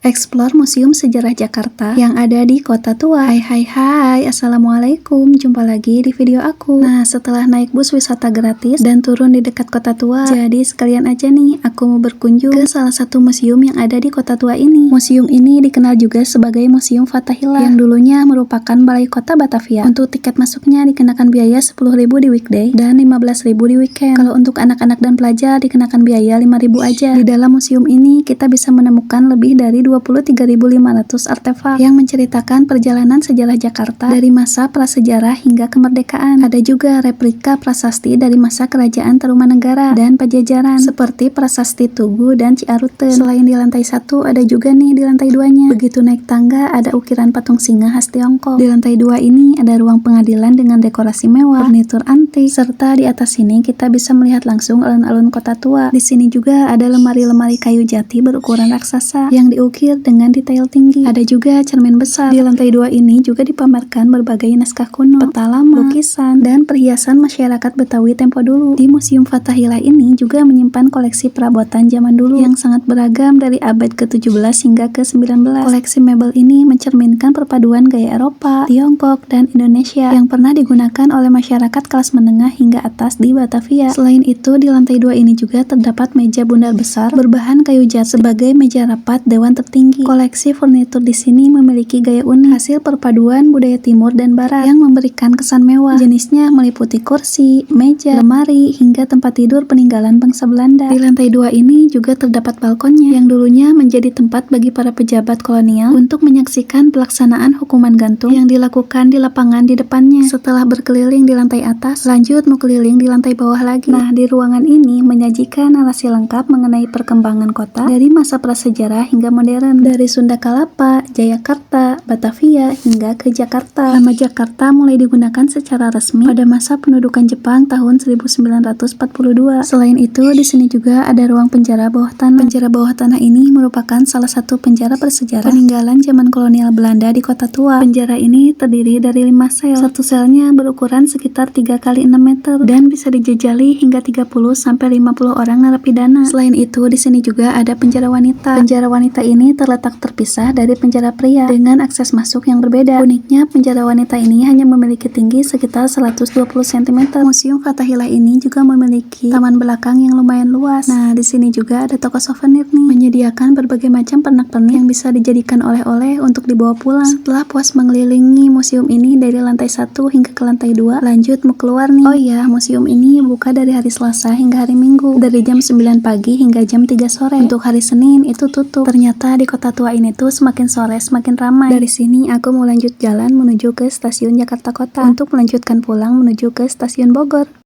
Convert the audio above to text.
Explore Museum Sejarah Jakarta yang ada di Kota Tua. Hai, assalamualaikum, jumpa lagi di video aku. Nah, setelah naik bus wisata gratis dan turun di dekat Kota Tua, jadi sekalian aja nih aku mau berkunjung ke salah satu museum yang ada di Kota Tua ini. Museum ini dikenal juga sebagai Museum Fathahillah yang dulunya merupakan balai kota Batavia. Untuk tiket masuknya dikenakan biaya 10.000 di weekday dan 15.000 di weekend. Kalau untuk anak-anak dan pelajar dikenakan biaya 5.000 aja. Di dalam museum ini kita bisa menemukan lebih dari 23.500 artefak yang menceritakan perjalanan sejarah Jakarta dari masa prasejarah hingga kemerdekaan. Ada juga replika prasasti dari masa kerajaan Tarumanegara dan Pajajaran seperti Prasasti Tugu dan Ciaruten. Selain di lantai 1, ada juga nih di lantai 2-nya. Begitu naik tangga ada ukiran patung singa khas Tiongkok. Di lantai 2 ini ada ruang pengadilan dengan dekorasi mewah, furnitur antik, serta di atas sini kita bisa melihat langsung alun-alun Kota Tua. Di sini juga ada lemari-lemari kayu jati berukuran raksasa yang diukir dengan detail tinggi. Ada juga cermin besar. Di lantai 2 ini juga dipamerkan berbagai naskah kuno, peta lama, lukisan, dan perhiasan masyarakat Betawi tempo dulu. Di Museum Fathahillah ini juga menyimpan koleksi perabotan zaman dulu yang sangat beragam dari abad ke-17 hingga ke-19. Koleksi mebel ini mencerminkan perpaduan gaya Eropa, Tiongkok, dan Indonesia yang pernah digunakan oleh masyarakat kelas menengah hingga atas di Batavia. Selain itu, di lantai 2 ini juga terdapat meja bundar besar berbahan kayu jati sebagai meja rapat dewan tertinggi. Koleksi furnitur di sini memiliki gaya unik, hasil perpaduan budaya timur dan barat yang memberikan kesan mewah. Jenisnya meliputi kursi, meja, lemari, hingga tempat tidur peninggalan bangsa Belanda. Di lantai 2 ini juga terdapat balkonnya yang dulunya menjadi tempat bagi para pejabat kolonial untuk menyaksikan pelaksanaan hukuman gantung yang dilakukan di lapangan di depannya. Setelah berkeliling di lantai atas, lanjut mau keliling di lantai bawah lagi. Nah, di ruangan ini menyajikan narasi lengkap mengenai perkembangan kota dari masa prasejarah hingga modern, dari Sunda Kalapa, Jayakarta, Batavia, hingga ke Jakarta. Nama Jakarta mulai digunakan secara resmi pada masa pendudukan Jepang tahun 1942. Selain itu, di sini juga ada ruang penjara bawah tanah. Penjara bawah tanah ini merupakan salah satu penjara bersejarah peninggalan zaman kolonial Belanda di Kota Tua. Penjara ini terdiri dari 5 sel. Satu selnya berukuran sekitar 3 kali 6 meter dan bisa dijejali hingga 30-50 orang narapidana. Selain itu, di sini juga ada penjara wanita. Penjara wanita ini terletak terpisah dari penjara pria dengan akses masuk yang berbeda. Uniknya, penjara wanita ini hanya memiliki tinggi sekitar 120 cm. Museum Fathahillah ini juga memiliki taman belakang yang lumayan luas. Nah, di sini juga ada toko souvenir nih, menyediakan berbagai macam pernak-pernik yang bisa dijadikan oleh-oleh untuk dibawa pulang. Setelah puas mengelilingi museum ini dari lantai 1 hingga ke lantai 2, lanjut mau keluar nih. Oh iya, museum ini buka dari hari Selasa hingga hari Minggu, dari jam 9 pagi hingga jam 3 sore. Untuk hari Senin itu tutup. Ternyata di Kota Tua ini tuh semakin sore semakin ramai. Dari sini aku mau lanjut jalan menuju ke stasiun Jakarta Kota untuk melanjutkan pulang menuju ke stasiun Bogor.